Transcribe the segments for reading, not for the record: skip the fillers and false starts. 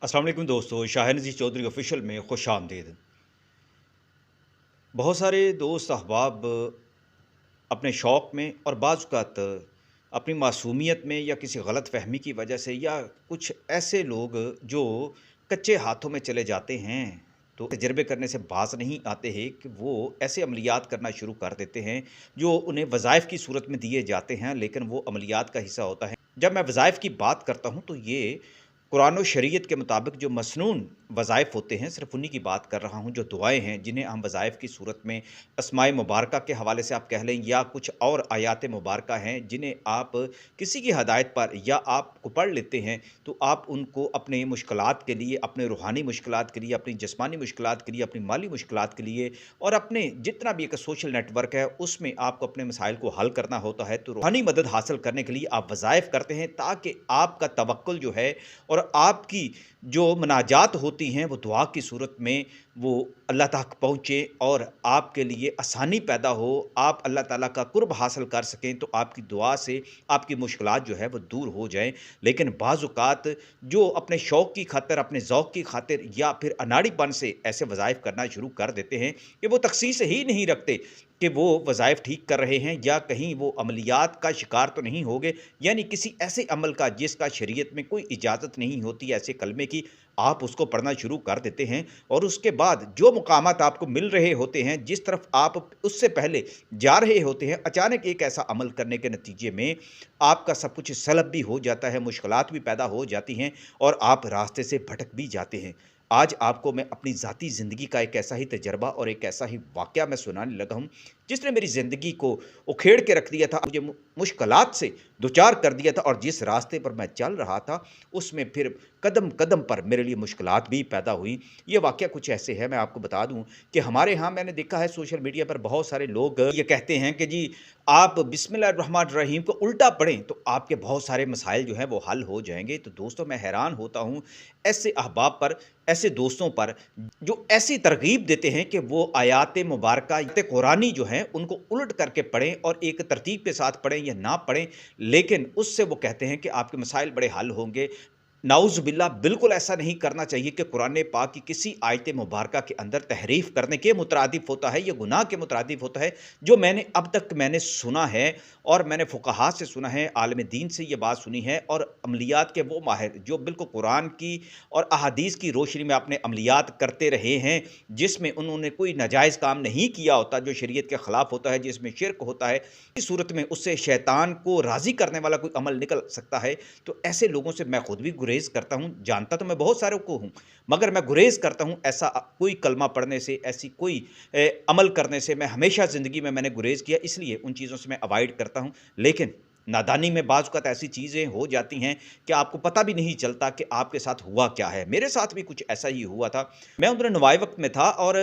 अस्सलाम वालेकुम दोस्तों, शाहिद नज़ीर चौधरी ऑफिशियल में खुश आमदीद। बहुत सारे दोस्त अहबाब अपने शौक़ में और बाज़ औक़ात अपनी मासूमियत में या किसी गलत फ़हमी की वजह से या कुछ ऐसे लोग जो कच्चे हाथों में चले जाते हैं, तो तजर्बे करने से बाज़ नहीं आते हैं कि वो ऐसे अमलियात करना शुरू कर देते हैं जो उन्हें वज़ाइफ़ की सूरत में दिए जाते हैं, लेकिन वो अमलियात का हिस्सा होता है। जब मैं वज़ाइफ़ की बात करता हूँ तो ये कुरान और शरीयत के मुताबिक जो मसनून वज़ाइफ़ होते हैं, सिर्फ़ उन्हीं की बात कर रहा हूँ, जो दुआएँ हैं, जिन्हें हम वज़ाइफ़ की सूरत में अस्माए मुबारका के हवाले से आप कह लें या कुछ और आयात मुबारका हैं, जिन्हें आप किसी की हदायत पर या आपको पढ़ लेते हैं, तो आप उनको अपने मुश्किलात के लिए, अपने रूहानी मुश्किलात के लिए, अपनी जिस्मानी मुश्किलात के लिए, अपनी माली मुश्किलात के लिए और अपने जितना भी एक सोशल नेटवर्क है, उसमें आपको अपने मसाइल को हल करना होता है, तो रूहानी मदद हासिल करने के लिए आप वज़ाइफ़ करते हैं, ताकि आपका तवक्कुल जो है और आपकी जो मुनाजात होती हैं वो दुआ की सूरत में वो अल्लाह तक पहुँचे और आपके लिए आसानी पैदा हो, आप अल्लाह ताला का कुर्ब हासिल कर सकें, तो आपकी दुआ से आपकी मुश्किलात जो है वो दूर हो जाएँ। लेकिन बाज़ औक़ात जो अपने शौक़ की खातिर, अपने ज़ौक़ की खातिर या फिर अनाड़ीपन से ऐसे वज़ाइफ़ करना शुरू कर देते हैं कि वो तख़सीस ही नहीं रखते कि वो वज़ाइफ़ ठीक कर रहे हैं या कहीं वो अमलियात का शिकार तो नहीं हो गए, यानी किसी ऐसे अमल का जिसका शरीयत में कोई इजाज़त नहीं होती ऐसे कलमे की, आप उसको पढ़ना शुरू कर देते हैं और उसके बाद जो मुकामात आपको मिल रहे होते हैं, जिस तरफ आप उससे पहले जा रहे होते हैं, अचानक एक ऐसा अमल करने के नतीजे में आपका सब कुछ सलब भी हो जाता है, मुश्किलात भी पैदा हो जाती हैं और आप रास्ते से भटक भी जाते हैं। आज आपको मैं अपनी ज़ाती ज़िंदगी का एक ऐसा ही तजर्बा और एक ऐसा ही वाक़या मैं सुनाने लगा हूँ, जिसने मेरी ज़िंदगी को उखेड़ के रख दिया था, मुझे मुश्किलात से दो-चार कर दिया था और जिस रास्ते पर मैं चल रहा था, उसमें फिर कदम-कदम पर मेरे लिए मुश्किलात भी पैदा हुई। ये वाक़या कुछ ऐसे है, मैं आपको बता दूँ कि हमारे यहाँ मैंने देखा है सोशल मीडिया पर बहुत सारे लोग ये कहते हैं कि जी, आप बिस्मिल्लाहिर्रहमानिर्रहीम को उल्टा पढ़ें, तो आपके बहुत सारे मसाइल जो हैं वो हल हो जाएँगे। तो दोस्तों, मैं हैरान होता हूँ ऐसे अहबाब पर, ऐसे दोस्तों पर जो ऐसी तरग़ीब देते हैं कि वो आयात मुबारका आयत कुरानी जो हैं उनको उलट करके पढ़ें और एक तरतीब के साथ पढ़ें या ना पढ़ें, लेकिन उससे वो कहते हैं कि आपके मसाइल बड़े हल होंगे। नाउज़ बिल्लाह, बिल्कुल ऐसा नहीं करना चाहिए कि कुरान पाक की किसी आयत मुबारका के अंदर तहरीफ़ करने के मुतरादिफ़ होता है, ये गुनाह के मुतरादिफ़ होता है। जो मैंने सुना है और मैंने फ़ुक़हा से सुना है, आलिम दीन से ये बात सुनी है और अमलियात के वो माहिर जो बिल्कुल कुरान की और अहादीस की रोशनी में अपने अमलियात करते रहे हैं, जिसमें उन्होंने कोई नाजायज़ काम नहीं किया होता, जो शरीयत के ख़िलाफ़ होता है, जिसमें शिर्क होता है, इस सूरत में उससे शैतान को राज़ी करने वाला कोई अमल निकल सकता है। तो ऐसे लोगों से मैं खुद भी गुरेज़ करता हूँ, जानता तो मैं बहुत सारों को हूँ, मगर मैं गुरेज़ करता हूँ ऐसा कोई कलमा पढ़ने से, ऐसी कोई अमल करने से। मैं हमेशा ज़िंदगी में मैंने गुरेज़ किया, इसलिए उन चीज़ों से मैं अवॉइड करता हूँ। लेकिन नादानी में बाज़ औक़ात ऐसी चीज़ें हो जाती हैं कि आपको पता भी नहीं चलता कि आपके साथ हुआ क्या है। मेरे साथ भी कुछ ऐसा ही हुआ था। मैं उधर नवाए वक़्त में था और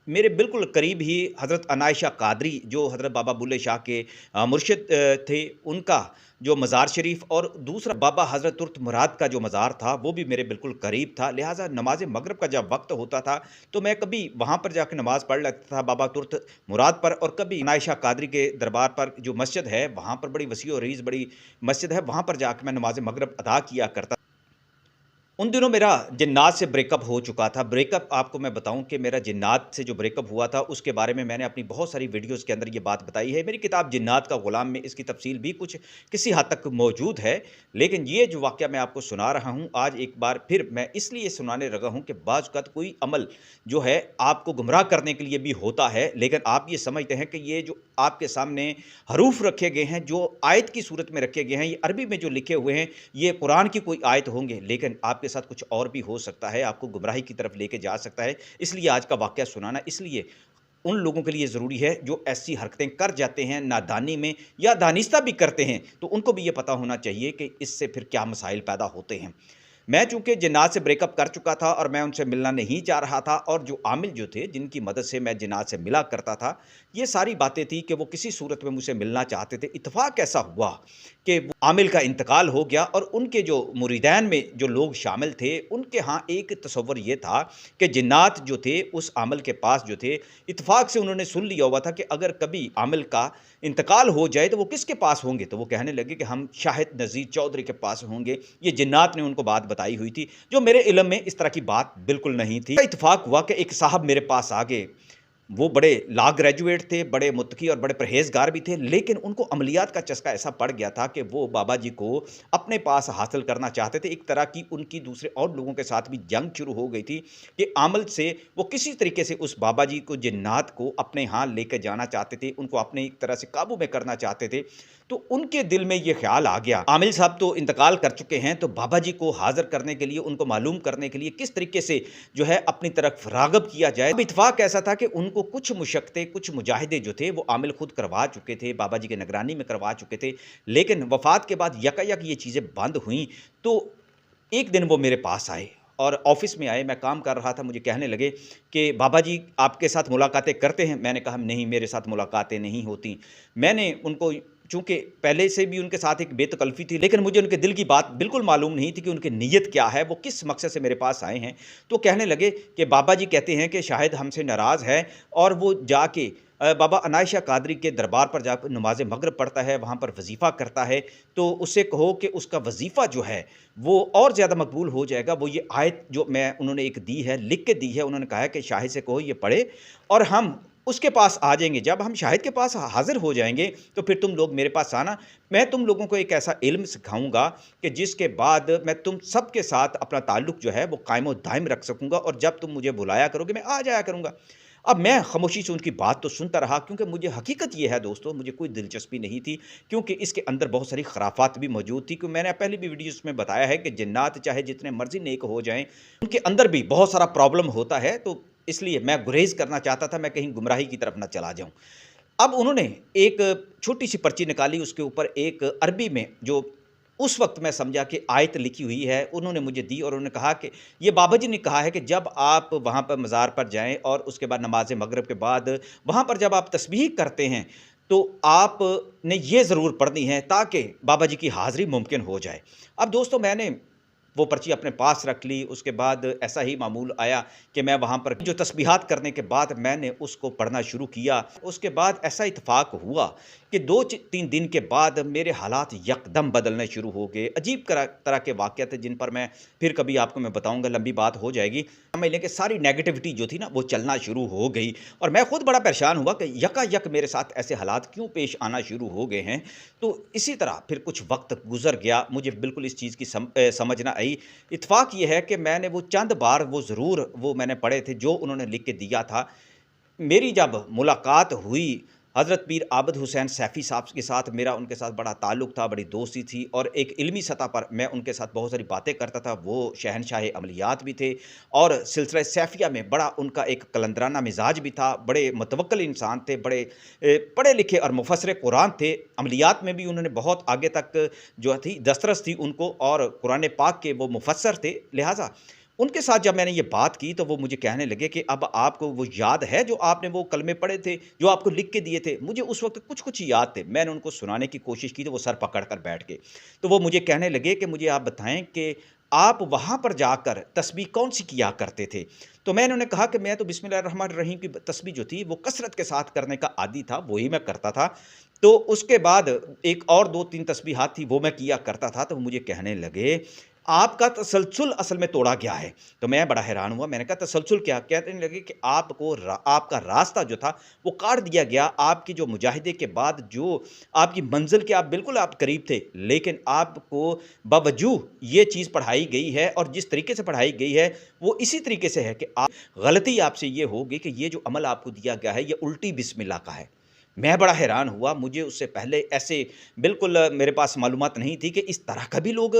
मेरे बिल्कुल करीब ही हज़रत अनायशा कादरी, जो हज़रत बाबा बुल्ले शाह के मुर्शिद थे, उनका जो मज़ार शरीफ़ और दूसरा बाबा हज़रत तुर्त मुराद का जो मज़ार था, वो भी मेरे बिल्कुल करीब था। लिहाज़ा नमाज़ मग़रिब का जब वक़्त होता था, तो मैं कभी वहाँ पर जाके नमाज़ पढ़ लेता था बाबा तुर्त मुराद पर और कभी अनायशा कादरी के दरबार पर जो मस्जिद है, वहाँ पर बड़ी वसी और अरीज़ बड़ी मस्जिद है, वहाँ पर जाके मैं नमाज़ मग़रिब अदा किया करता। उन दिनों मेरा जिन्नात से ब्रेकअप हो चुका था। ब्रेकअप आपको मैं बताऊँ कि मेरा जिन्नात से जो ब्रेकअप हुआ था, उसके बारे में मैंने अपनी बहुत सारी वीडियोज़ के अंदर ये बात बताई है। मेरी किताब जिन्नात का ग़ुलाम में इसकी तफ़सील भी कुछ किसी हद तक मौजूद है। लेकिन ये जो वाक़या मैं आपको सुना रहा हूँ, आज एक बार फिर मैं इसलिए सुनाने लगा हूँ कि बाज़ औक़ात कोई अमल जो है आपको गुमराह करने के लिए भी होता है, लेकिन आप ये समझते हैं कि ये जो आपके सामने हरूफ रखे गए हैं, जो आयत की सूरत में रखे गए हैं, ये अरबी में जो लिखे हुए हैं, ये कुरान की कोई आयत होंगे, लेकिन आपके साथ कुछ और भी हो सकता है, आपको गुमराही की तरफ लेके जा सकता है। इसलिए आज का वाक़या सुनाना इसलिए उन लोगों के लिए ज़रूरी है जो ऐसी हरकतें कर जाते हैं नादानी में या दानिस्ता भी करते हैं, तो उनको भी ये पता होना चाहिए कि इससे फिर क्या मसाइल पैदा होते हैं। मैं चूँकि जिन्नात से ब्रेकअप कर चुका था और मैं उनसे मिलना नहीं चाह रहा था और जो आमिल जो थे, जिनकी मदद से मैं जिन्नात से मिला करता था, ये सारी बातें थी कि वो किसी सूरत में मुझसे मिलना चाहते थे। इत्तेफ़ाक ऐसा हुआ कि वो आमिल का इंतकाल हो गया और उनके जो मुरीदैन में जो लोग शामिल थे, उनके यहाँ एक तसव्वुर ये था कि जिन्नात जो थे, उस आमिल के पास जो थे, इत्तेफ़ाक से उन्होंने सुन लिया हुआ था कि अगर कभी आमिल का इंतकाल हो जाए, तो वो किसके पास होंगे? तो वो कहने लगे कि हम शाहिद नज़ीर चौधरी के पास होंगे। ये जिन्नात ने उनको बात बताई हुई थी, जो मेरे इल्म में इस तरह की बात बिल्कुल नहीं थी। इत्तेफाक हुआ कि एक साहब मेरे पास आ गए, वो बड़े लॉ ग्रेजुएट थे, बड़े मुत्तकी और बड़े परहेज़गार भी थे, लेकिन उनको अमलियात का चस्का ऐसा पड़ गया था कि वो बाबा जी को अपने पास हासिल करना चाहते थे। एक तरह की उनकी दूसरे और लोगों के साथ भी जंग शुरू हो गई थी कि अमल से वो किसी तरीके से उस बाबा जी को, जिन्नात को अपने यहाँ लेके जाना चाहते थे, उनको अपने एक तरह से काबू में करना चाहते थे। तो उनके दिल में ये ख़्याल आ गया, आमिल साहब तो इंतकाल कर चुके हैं, तो बाबा जी को हाज़िर करने के लिए, उनको मालूम करने के लिए किस तरीके से जो है अपनी तरफ राग़िब किया जाए। अब इत्तेफ़ाक ऐसा था कि उनको कुछ मुशक्क़तें, कुछ मुजाहिदे जो थे वो आमिल खुद करवा चुके थे, बाबा जी की निगरानी में करवा चुके थे, लेकिन वफ़ात के बाद यकायक ये चीज़ें बंद हुईं। तो एक दिन वो मेरे पास आए और ऑफ़िस में आए, मैं काम कर रहा था, मुझे कहने लगे कि बाबा जी आपके साथ मुलाकातें करते हैं? मैंने कहा नहीं, मेरे साथ मुलाकातें नहीं होती। मैंने उनको, चूँकि पहले से भी उनके साथ एक बेतकल्फ़ी थी, लेकिन मुझे उनके दिल की बात बिल्कुल मालूम नहीं थी कि उनकी नीयत क्या है, वो किस मकसद से मेरे पास आए हैं। तो कहने लगे कि बाबा जी कहते हैं कि शायद हमसे नाराज़ है और वो जाके बाबा अनायत शाह कादरी के दरबार पर जाकर नमाज़ मगरिब पढ़ता है, वहाँ पर वज़ीफ़ा करता है, तो उससे कहो कि उसका वज़ीफ़ा जो है वो और ज़्यादा मकबूल हो जाएगा। वो ये आयत जो मैं उन्होंने एक दी है, लिख के दी है, उन्होंने कहा है कि शाहिद से कहो ये पढ़े और हम उसके पास आ जाएंगे। जब हम शाहिद के पास हाज़िर हो जाएंगे तो फिर तुम लोग मेरे पास आना, मैं तुम लोगों को एक ऐसा इल्म सिखाऊंगा कि जिसके बाद मैं तुम सबके साथ अपना ताल्लुक़ जो है वो कायम दायम रख सकूँगा, और जब तुम मुझे बुलाया करोगे मैं आ जाया करूँगा। अब मैं खामोशी से उनकी बात तो सुनता रहा, क्योंकि मुझे हकीकत ये है दोस्तों, मुझे कोई दिलचस्पी नहीं थी, क्योंकि इसके अंदर बहुत सारी खराफात भी मौजूद थी। क्योंकि मैंने पहले भी वीडियोस में बताया है कि जिन्नात चाहे जितने मर्जी नेक हो जाएं, उनके अंदर भी बहुत सारा प्रॉब्लम होता है। तो इसलिए मैं गुरेज करना चाहता था, मैं कहीं गुमराही की तरफ ना चला जाऊं। अब उन्होंने एक छोटी सी पर्ची निकाली, उसके ऊपर एक अरबी में, जो उस वक्त मैं समझा कि आयत लिखी हुई है, उन्होंने मुझे दी और उन्होंने कहा कि ये बाबा जी ने कहा है कि जब आप वहाँ पर मज़ार पर जाएं और उसके बाद नमाज मगरिब के बाद वहाँ पर जब आप तस्बीह करते हैं तो आपने ये ज़रूर पढ़नी है ताकि बाबा जी की हाज़िरी मुमकिन हो जाए। अब दोस्तों मैंने वो पर्ची अपने पास रख ली। उसके बाद ऐसा ही मामूल आया कि मैं वहाँ पर जो तस्बीहात करने के बाद मैंने उसको पढ़ना शुरू किया। उसके बाद ऐसा इत्तेफाक हुआ कि 2-3 दिन के बाद मेरे हालात यकदम बदलने शुरू हो गए। अजीब तरह के वाक़यात थे जिन पर मैं फिर कभी आपको मैं बताऊँगा, लंबी बात हो जाएगी। महीने के सारी नेगेटिविटी जो थी ना वो चलना शुरू हो गई और मैं खुद बड़ा परेशान हुआ कि यकायक मेरे साथ ऐसे हालात क्यों पेश आना शुरू हो गए हैं। तो इसी तरह फिर कुछ वक्त गुजर गया, मुझे बिल्कुल इस चीज़ की समझ ना आई। इत्तेफाक ये है कि मैंने वो चंद बार वो ज़रूर वो मैंने पढ़े थे जो उन्होंने लिख के दिया था। मेरी जब मुलाकात हुई हज़रत पीर आबिद हुसैन सैफ़ी साहब के साथ, मेरा उनके साथ बड़ा ताल्लुक़ था, बड़ी दोस्ती थी और एक इल्मी सतह पर मैं उनके साथ बहुत सारी बातें करता था। वो शहनशाह अमलियात भी थे और सिलसिला सैफ़िया में बड़ा उनका एक कलंदराना मिजाज भी था। बड़े मुतवक्किल इंसान थे, बड़े पढ़े लिखे और मुफ़स्सिर कुरान थे। अमलियात में भी उन्होंने बहुत आगे तक जो थी दस्तरस थी उनको, और कुरान पाक के वो मुफ़स्सिर थे। लिहाजा उनके साथ जब मैंने ये बात की तो वो मुझे कहने लगे कि अब आपको वो याद है जो आपने वो कलमे पढ़े थे, जो आपको लिख के दिए थे? मुझे उस वक़्त कुछ-कुछ याद थे। मैंने उनको सुनाने की कोशिश की तो वो सर पकड़ कर बैठ गए। तो वो मुझे कहने लगे कि मुझे आप बताएँ कि आप वहाँ पर जाकर तस्बीह कौन-सी किया करते थे? तो मैंने उन्हें कहा कि मैं तो बिस्मिल्लाहिर्रहमानिर्रहीम की तस्बीह जो थी वो कसरत के साथ करने का आदी था, वही मैं करता था। तो उसके बाद एक और 2-3 तस्बीहात थी वो मैं किया करता था। तो वो मुझे कहने लगे आपका तसलसल असल में तोड़ा गया है। तो मैं बड़ा हैरान हुआ, मैंने कहा तसलसल क्या? कहने लगे कि आपको आपका रास्ता जो था वो काट दिया गया। आपकी जो मुजाहिदे के बाद जो आपकी मंजिल के आप बिल्कुल आप करीब थे, लेकिन आपको बावजूद ये चीज़ पढ़ाई गई है और जिस तरीके से पढ़ाई गई है वो इसी तरीके से है कि आप गलती आपसे ये होगी कि ये जो अमल आपको दिया गया है ये उल्टी बिस्मिल्लाह का है। मैं बड़ा हैरान हुआ, मुझे उससे पहले ऐसे बिल्कुल मेरे पास मालूमात नहीं थी कि इस तरह का भी लोग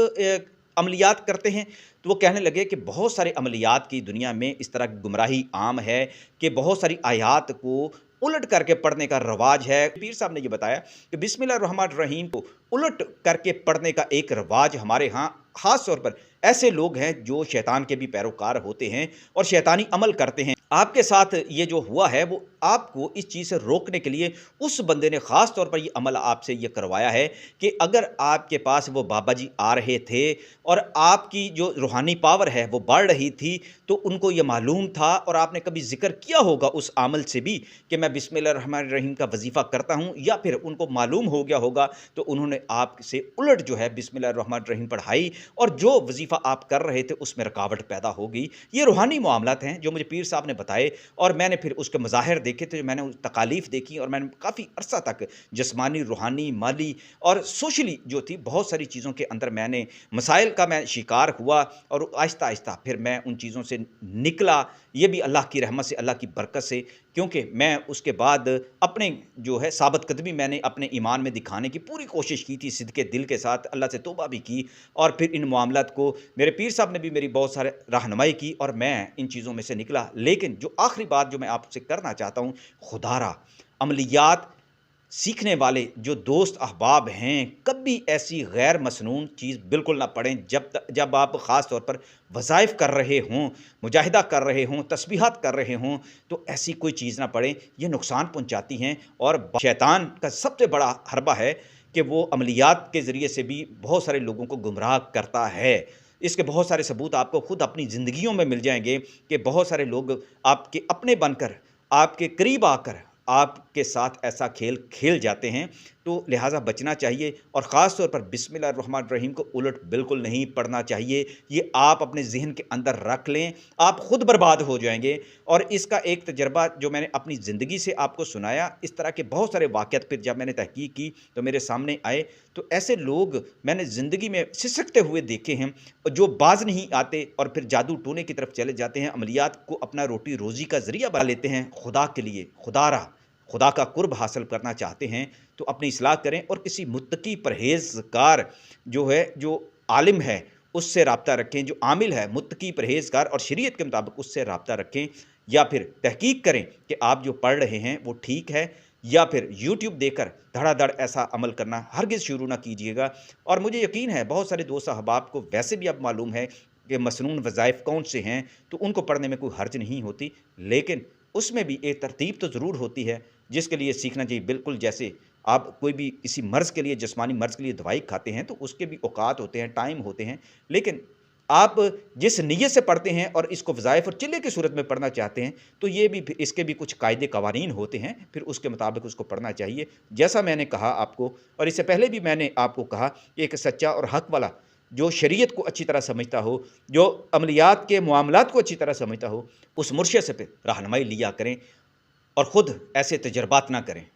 अमलियात करते हैं। तो वो कहने लगे कि बहुत सारे अमलियात की दुनिया में इस तरह की गुमराही आम है कि बहुत सारी आयात को उलट करके पढ़ने का रवाज है। पीर साहब ने ये बताया कि बिस्मिल्लाहिर्रहमानिर्रहीम को उलट करके पढ़ने का एक रवाज हमारे यहाँ ख़ास तौर पर ऐसे लोग हैं जो शैतान के भी पैरोकार होते हैं और शैतानी अमल करते हैं। आपके साथ ये जो हुआ है वो आपको इस चीज़ से रोकने के लिए उस बंदे ने ख़ास तौर पर ये अमल आपसे ये करवाया है कि अगर आपके पास वो बाबा जी आ रहे थे और आपकी जो रूहानी पावर है वो बढ़ रही थी, तो उनको ये मालूम था और आपने कभी ज़िक्र किया होगा उस अमल से भी कि मैं बिस्मिल्लाहिर्रहमानिर्रहीम का वजीफ़ा करता हूँ, या फिर उनको मालूम हो गया होगा तो उन्होंने आपसे उलट जो है बिस्मिल्लाहिर्रहमानिर्रहीम पढ़ाई और जो वजीफ़ा वजीफ़ा आप कर रहे थे उसमें रुकावट पैदा हो गई। ये रूहानी मामलात हैं जो मुझे पीर साहब ने बताए और मैंने फिर उसके मज़ाहिर देखे थे, मैंने उस तकालीफ देखी और मैंने काफ़ी अरसा तक जिस्मानी, रूहानी, माली और सोशली जो थी बहुत सारी चीज़ों के अंदर मैंने मसाइल का मैं शिकार हुआ और आहिस्ता-आहिस्ता फिर मैं उन चीज़ों से निकला। ये भी अल्लाह की रहमत से, अल्लाह की बरकत से, क्योंकि मैं उसके बाद अपने जो है साबित कदमी मैंने अपने ईमान में दिखाने की पूरी कोशिश की थी, सिद्क़े दिल के साथ अल्लाह से तौबा भी की और फिर इन मामलात को मेरे पीर साहब ने भी मेरी बहुत सारे रहनुमाई की और मैं इन चीज़ों में से निकला। लेकिन जो आखिरी बात जो मैं आपसे करना चाहता हूँ, खुदारा अमलियात सीखने वाले जो दोस्त अहबाब हैं, कभी ऐसी गैर मसनून चीज़ बिल्कुल ना पढ़ें जब आप ख़ास तौर पर वज़ाइफ़ कर रहे हों, मुजाहिदा कर रहे हों, तस्बीहात कर रहे हों, तो ऐसी कोई चीज़ ना पढ़ें। ये नुकसान पहुँचाती हैं और शैतान का सबसे बड़ा हरबा है कि वो अमलियात के ज़रिए से भी बहुत सारे लोगों को गुमराह करता है। इसके बहुत सारे सबूत आपको खुद अपनी ज़िंदगियों में मिल जाएँगे कि बहुत सारे लोग आपके अपने बनकर, आपके करीब आकर आपके साथ ऐसा खेल खेल जाते हैं। तो लिहाजा बचना चाहिए और ख़ास तौर पर बिस्मिल्लाहिर्रहमानिर्रहीम को उलट बिल्कुल नहीं पढ़ना चाहिए। ये आप अपने ज़हन के अंदर रख लें, आप ख़ुद बर्बाद हो जाएँगे। और इसका एक तजर्बा जो मैंने अपनी ज़िंदगी से आपको सुनाया, इस तरह के बहुत सारे वाक़यात फिर जब मैंने तहकीक की तो मेरे सामने आए। तो ऐसे लोग मैंने ज़िंदगी में सिसकते हुए देखे हैं जो बाज़ नहीं आते और फिर जादू टोने की तरफ चले जाते हैं, अमलियात को अपना रोटी रोज़ी का ज़रिया बना लेते हैं। खुदा के लिए, खुदा का कुर्ब हासिल करना चाहते हैं तो अपनी इस्लाह करें और किसी मुत्तकी परहेज़गार जो है, जो आलिम है, उससे राब्ता रखें, जो आमिल है, मुत्तकी परहेज़गार और शरीयत के मुताबिक उससे राब्ता रखें, या फिर तहकीक करें कि आप जो पढ़ रहे हैं वो ठीक है, या फिर यूट्यूब देखकर धड़ाधड़ ऐसा अमल करना हरगिज़ शुरू ना कीजिएगा। और मुझे यकीन है बहुत सारे दोस्त अहबाब को वैसे भी अब मालूम है कि मसनून वज़ाइफ़ कौन से हैं, तो उनको पढ़ने में कोई हर्ज नहीं होती, लेकिन उसमें भी एक तरतीब तो ज़रूर होती है जिसके लिए सीखना चाहिए। बिल्कुल जैसे आप कोई भी किसी मर्ज़ के लिए, जिस्मानी मर्ज़ के लिए दवाई खाते हैं तो उसके भी औकात होते हैं, टाइम होते हैं। लेकिन आप जिस नीयत से पढ़ते हैं और इसको वज़ाइफ़ और चिल्ले की सूरत में पढ़ना चाहते हैं, तो ये भी इसके भी कुछ कायदे कवानीन होते हैं, फिर उसके मुताबिक उसको पढ़ना चाहिए। जैसा मैंने कहा आपको, और इससे पहले भी मैंने आपको कहा कि एक सच्चा और हक़ वाला जो शरीयत को अच्छी तरह समझता हो, जो अमलियात के मामलात को अच्छी तरह समझता हो, उस मुर्शिद से फिर रहनुमाई लिया करें और ख़ुद ऐसे तजर्बात ना करें।